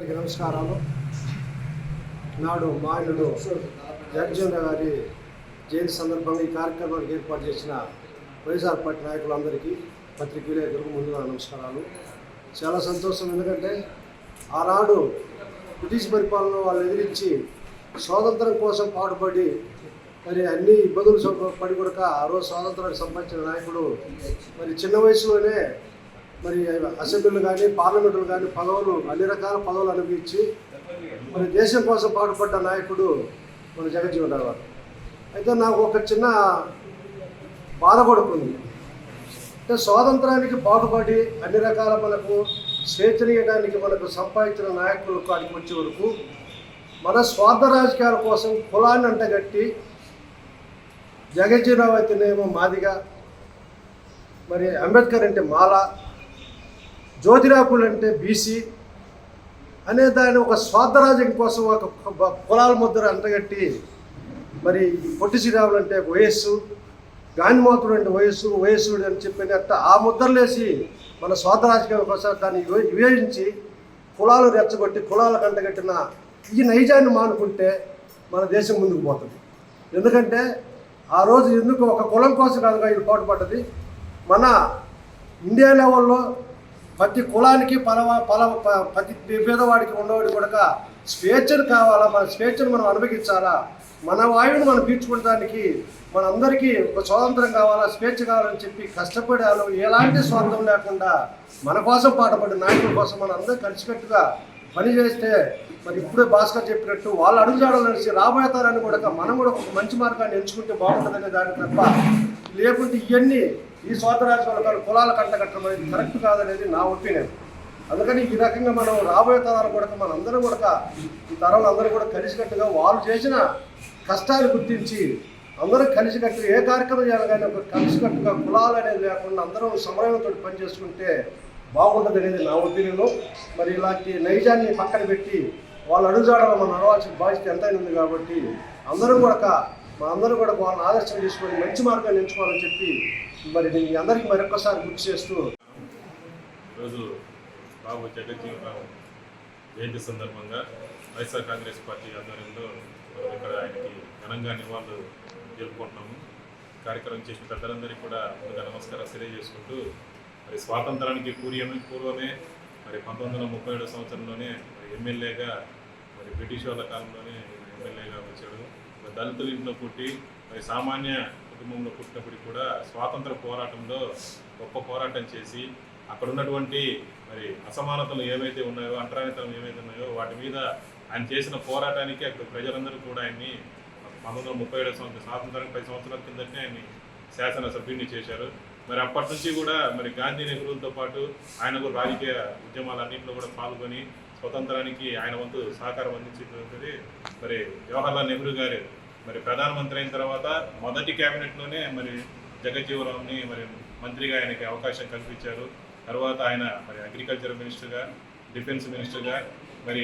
అందరికీ నమస్కారాలు. నాడు మాయనుడు జగజ్జీవన్ గారి జయంతి సందర్భంగా ఈ కార్యక్రమానికి ఏర్పాటు చేసిన వైఎస్ఆర్ పార్టీ నాయకులందరికీ పత్రికేయులకు ముందుగా నమస్కారాలు. చాలా సంతోషం, ఎందుకంటే ఆనాడు బ్రిటిష్ పరిపాలన వాళ్ళు ఎదిరించి స్వాతంత్రం కోసం పాటుపడి మరి అన్ని ఇబ్బందులు పడి కూడా ఆ రోజు స్వాతంత్రానికి సంబంధించిన నాయకుడు మరి చిన్న వయసులోనే మరి అసెంబ్లీలు కానీ పార్లమెంటులు కానీ పదవులు అన్ని రకాల పదవులు అనుభవించి మరి దేశం కోసం పాటుపడ్డ నాయకుడు మన జగజ్జీవన్ రావు గారు. అయితే నాకు ఒక చిన్న బాధ పడుతుంది. అంటే స్వాతంత్రానికి పాటుపడి అన్ని రకాల మనకు స్వేచ్ఛనీయడానికి మనకు సంపాదించిన నాయకులు కాడికి వచ్చే వరకు మన స్వార్థ రాజకీయాల కోసం కులాన్ని అంటగట్టి జగజ్జీవన్ రావు అయితేనేమో మాదిగా, మరి అంబేద్కర్ అంటే మాల, జ్యోతిరావులు అంటే బీసీ అనే దాని ఒక స్వార్థ రాజకీయం కోసం ఒక కులాల ముద్ర అంటగట్టి, మరి పొట్టి శ్రీరాములు అంటే వయస్సు, గాంధీమాతుడు అంటే వయస్సుడు అని చెప్పినట్ట ఆ ముద్రలేసి మన స్వార్థ రాజకీయాల కోసం దాన్ని వివేచించి కులాలు రెచ్చగొట్టి కులాలకు అంటగట్టిన ఈ నైజాన్ని మానుకుంటే మన దేశం ముందుకు పోతుంది. ఎందుకంటే ఆ రోజు ఎందుకు ఒక కులం కోసం కాదుగా ఇది పాటుపడ్డది. మన ఇండియా లెవెల్లో ప్రతి కులానికి ప్రతి పేదవాడికి ఉన్నవాడికి కూడా స్వేచ్ఛను కావాలా, మన స్వేచ్ఛను మనం అనుభవించాలా, మన వాయువుని మనం పీల్చుకోవడానికి మనందరికీ ఒక స్వాతంత్రం కావాలా, స్వేచ్ఛ కావాలని చెప్పి కష్టపడాను. ఎలాంటి స్వార్థం లేకుండా మన కోసం పాటుపడే నాయకుల కోసం మనం అందరూ కలిసికట్టుగా పనిచేస్తే మరి ఇప్పుడే భాస్కర్ చెప్పినట్టు వాళ్ళు అడుగుజాడలు నడిచి రాబోయే తరాన్ని కూడా మనం కూడా ఒక మంచి మార్గాన్ని ఎంచుకుంటే బాగుంటుందనే దాని తప్ప, లేకుంటే ఇవన్నీ ఈ స్వార్థ రాజకీయాల కులాల కంటగట్టడం అనేది కరెక్ట్ కాదనేది నా ఒపీనియన్. అందుకని ఈ రకంగా మనం రాబోయే తరాలు కూడా మనందరం కూడా ఈ తరాలు అందరూ కూడా కలిసికట్టుగా వాళ్ళు చేసిన కష్టాలు గుర్తించి అందరూ కలిసికట్టుగా ఏ కార్యక్రమం చేయాలని ఒక కలిసికట్టుగా కులాలు అనేది లేకుండా అందరం సమన్వయంతో పనిచేసుకుంటే బాగుంటుంది అనేది నా ఒపీనియన్. మరి ఇలాంటి నైజాన్ని పక్కన పెట్టి వాళ్ళు అడుగుజాడలో మనం నడవాల్సిన బాధ్యత ఎంతైనా ఉంది. కాబట్టి అందరం కూడా వాళ్ళని ఆదర్శం చేసుకొని మంచి మార్గాన్ని ఎంచుకోవాలని చెప్పి మరి నేను అందరికీ మరొకసారి గుర్తు చేస్తూ, ఈరోజు బాబు జగజ్జీవన్ రావు జయంతి సందర్భంగా వైఎస్ఆర్ కాంగ్రెస్ పార్టీ ఆధ్వర్యంలో ఇక్కడ ఆయనకి ఘనంగా నివాళులు జరుపుకుంటున్నాము. కార్యక్రమం చేసిన పెద్దలందరికీ కూడా ముందుగా నమస్కారం తెలియజేసుకుంటూ, మరి స్వాతంత్రానికి పూర్వమే మరి 1937 సంవత్సరంలోనే ఎమ్మెల్యేగా, మరి బ్రిటిష్ వాళ్ళ కాలంలోనే ఎమ్మెల్యేగా వచ్చాడు. మరి దళితుల ఇంట్లో పుట్టి మరి సామాన్య కుటుంబంలో పుట్టినప్పటికీ కూడా స్వాతంత్ర పోరాటంలో గొప్ప పోరాటం చేసి అక్కడ ఉన్నటువంటి మరి అసమానతలు ఏవైతే ఉన్నాయో, అంటరానితనం ఏవైతే ఉన్నాయో వాటి మీద ఆయన చేసిన పోరాటానికి అక్కడ ప్రజలందరూ కూడా ఆయన్ని 1937 సంవత్సరం స్వాతంత్రానికి 10 సంవత్సరాల కిందనే ఆయన్ని శాసనసభ్యుడిని చేశారు. మరి అప్పటి నుంచి కూడా మరి గాంధీ నెహ్రూలతో పాటు ఆయన కూడా రాజకీయ ఉద్యమాలన్నింటిలో కూడా పాల్గొని స్వతంత్రానికి ఆయన వంతు సహకారం అందించినది. మరి జవహర్లాల్ నెహ్రూ గారు మరి ప్రధానమంత్రి అయిన తర్వాత మొదటి క్యాబినెట్లోనే మరి జగజ్జీవన్ రావుని మరి మంత్రిగా ఆయనకి అవకాశం కల్పించారు. తర్వాత ఆయన మరి అగ్రికల్చర్ మినిస్టర్గా, డిఫెన్స్ మినిస్టర్గా, మరి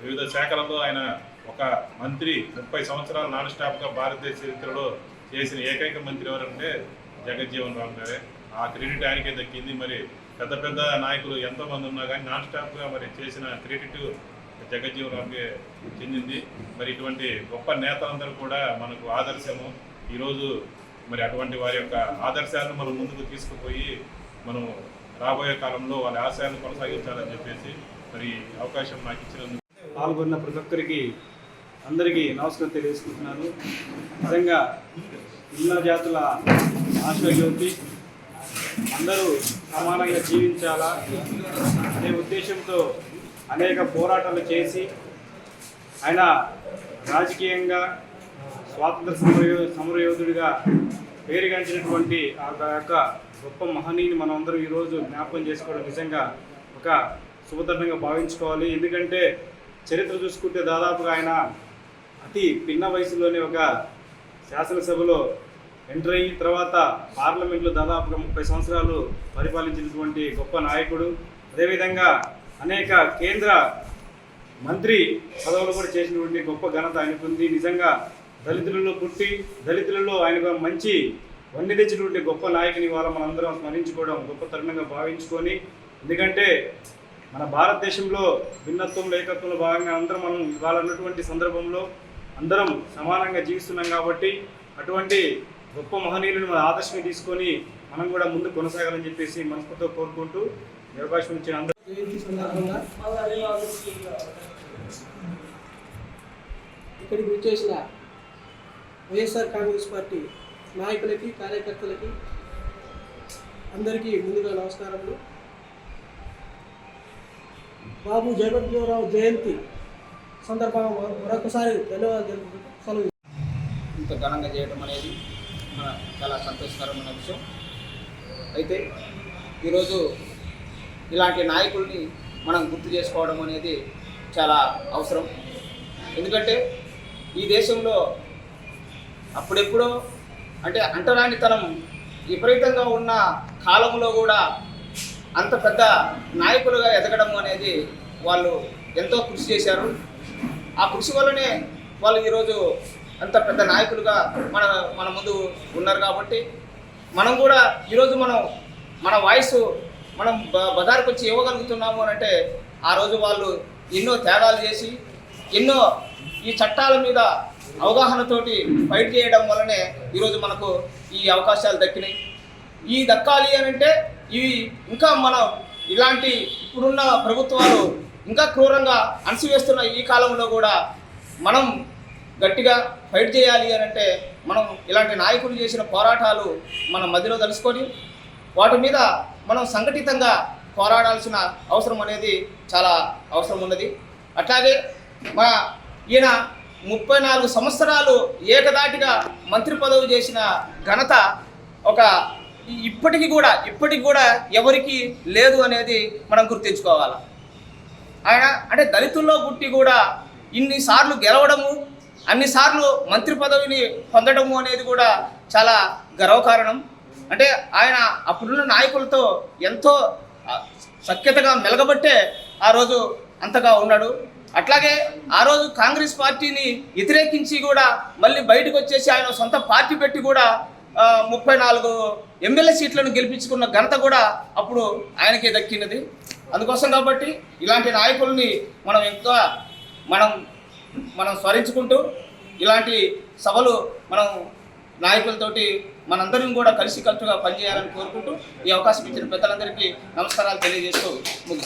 వివిధ శాఖలలో ఆయన ఒక మంత్రి 30 సంవత్సరాలు నాన్ స్టాప్గా భారతదేశ చరిత్రలో చేసిన ఏకైక మంత్రి ఎవరంటే జగజ్జీవన్ రావు గారే. ఆ క్రెడిట్ ఆయనకే దక్కింది. మరి పెద్ద పెద్ద నాయకులు ఎంతోమంది ఉన్నా కానీ నాన్ స్టాప్గా మరి చేసిన క్రెడిట్ జగజ్జీవన్ రావుకే చెందింది. మరి ఇటువంటి గొప్ప నేతలందరూ కూడా మనకు ఆదర్శము. ఈరోజు మరి అటువంటి వారి యొక్క ఆదర్శాలను మనం ముందుకు తీసుకుపోయి మనం రాబోయే కాలంలో వాళ్ళ ఆశయాలను కొనసాగించాలని చెప్పేసి మరి అవకాశం నాకు ఇచ్చినందుకు పాల్గొన్న ప్రతి ఒక్కరికి అందరికీ నమస్కారం తెలియజేసుకుంటున్నాను. నిజంగా ఇళ్ళ జాతుల ఆశాజ్యోతి, అందరూ సమానంగా జీవించాలా అనే ఉద్దేశంతో అనేక పోరాటాలు చేసి ఆయన రాజకీయంగా స్వాతంత్ర సమరయోధుడిగా పేరుగాంచినటువంటి ఆ యొక్క గొప్ప మహనీయుని మనం అందరం ఈరోజు జ్ఞాపకం చేసుకోవడం నిజంగా ఒక శుభతరంగా భావించుకోవాలి. ఎందుకంటే చరిత్ర చూసుకుంటే దాదాపుగా ఆయన అతి పిన్న వయసులోనే ఒక శాసనసభలో ఎంటర్ అయిన తర్వాత పార్లమెంట్లో దాదాపుగా 30 సంవత్సరాలు పరిపాలించినటువంటి గొప్ప నాయకుడు. అదేవిధంగా అనేక కేంద్ర మంత్రి పదవులు కూడా చేసినటువంటి గొప్ప ఘనత ఆయనకుంది. నిజంగా దళితులలో పుట్టి దళితులలో ఆయన మంచి వన్నె తెచ్చినటువంటి గొప్ప నాయకుని వాళ్ళ మనందరం స్మరించుకోవడం గొప్ప తరుణంగా భావించుకొని, ఎందుకంటే మన భారతదేశంలో భిన్నత్వంలో ఏకత్వంలో భాగంగా అందరం మనం ఇవాళ ఉన్నటువంటి సందర్భంలో అందరం సమానంగా జీవిస్తున్నాం కాబట్టి అటువంటి గొప్ప మహనీయులను మన ఆదర్శంగా తీసుకొని మనం కూడా ముందు కొనసాగాలని చెప్పేసి మనస్ఫూర్తిగా కోరుకుంటూ ఈ అవకాశం ఇచ్చిన అందరూ జయంతి సందర్భంగా ఇక్కడికి వచ్చేసిన వైఎస్ఆర్ కాంగ్రెస్ పార్టీ నాయకులకి కార్యకర్తలకి అందరికీ ముందుగా నమస్కారములు. బాబు జగజ్జీవనరావు జయంతి సందర్భంగా మరొకసారి ధన్యవాదాలు తెలుపుకుంటూ సెలవు. ఇంత ఘనంగా చేయడం అనేది మన చాలా సంతోషకరమైన విషయం. అయితే ఈరోజు ఇలాంటి నాయకుల్ని మనం గుర్తు చేసుకోవడం అనేది చాలా అవసరం. ఎందుకంటే ఈ దేశంలో అప్పుడెప్పుడో అంటే అంటరానితనం విపరీతంగా ఉన్న కాలంలో కూడా అంత పెద్ద నాయకులుగా ఎదగడం అనేది వాళ్ళు ఎంతో కృషి చేశారు. ఆ కృషి వల్లనే వాళ్ళు ఈరోజు అంత పెద్ద నాయకులుగా మన ముందు ఉన్నారు. కాబట్టి మనం కూడా ఈరోజు మన వాయిస్ మనం బజార్కి వచ్చి ఇవ్వగలుగుతున్నాము అని అంటే ఆ రోజు వాళ్ళు ఎన్నో త్యాగాలు చేసి ఎన్నో ఈ చట్టాల మీద అవగాహనతోటి ఫైట్ చేయడం వల్లనే ఈరోజు మనకు ఈ అవకాశాలు దక్కినాయి. ఈ దక్కాలి అని అంటే ఇవి ఇంకా మనం ఇలాంటి ఇప్పుడున్న ప్రభుత్వాలు ఇంకా క్రూరంగా అణసివేస్తున్న ఈ కాలంలో కూడా మనం గట్టిగా ఫైట్ చేయాలి అని అంటే మనం ఇలాంటి నాయకులు చేసిన పోరాటాలు మన మధ్యలో తెలుసుకొని వాటి మీద మనం సంఘటితంగా పోరాడాల్సిన అవసరం అనేది చాలా అవసరం ఉన్నది. అట్లాగే ఈయన 34 సంవత్సరాలు ఏకదాటిగా మంత్రి పదవి చేసిన ఘనత ఇప్పటికి కూడా ఎవరికి లేదు అనేది మనం గుర్తించుకోవాలి. ఆయన అంటే దళితుల్లో పుట్టి కూడా ఇన్నిసార్లు గెలవడము, అన్నిసార్లు మంత్రి పదవిని పొందడము అనేది కూడా చాలా గర్వకారణం. అంటే ఆయన అప్పుడున్న నాయకులతో ఎంతో సఖ్యతగా మెలగబట్టే ఆ రోజు అంతగా ఉన్నాడు. అట్లాగే ఆ రోజు కాంగ్రెస్ పార్టీని వ్యతిరేకించి కూడా మళ్ళీ బయటకు వచ్చేసి ఆయన సొంత పార్టీ పెట్టి కూడా 34 ఎమ్మెల్యే సీట్లను గెలిపించుకున్న ఘనత కూడా అప్పుడు ఆయనకే దక్కినది. అందుకోసం కాబట్టి ఇలాంటి నాయకుల్ని మనం ఇంకా మనం స్మరించుకుంటూ ఇలాంటి సభలు మనం నాయకులతోటి మనందరం కూడా కలిసికట్టుగా పనిచేయాలని కోరుకుంటూ ఈ అవకాశం ఇచ్చిన పెద్దలందరికీ నమస్కారాలు తెలియజేస్తూ ముగిస్తాను.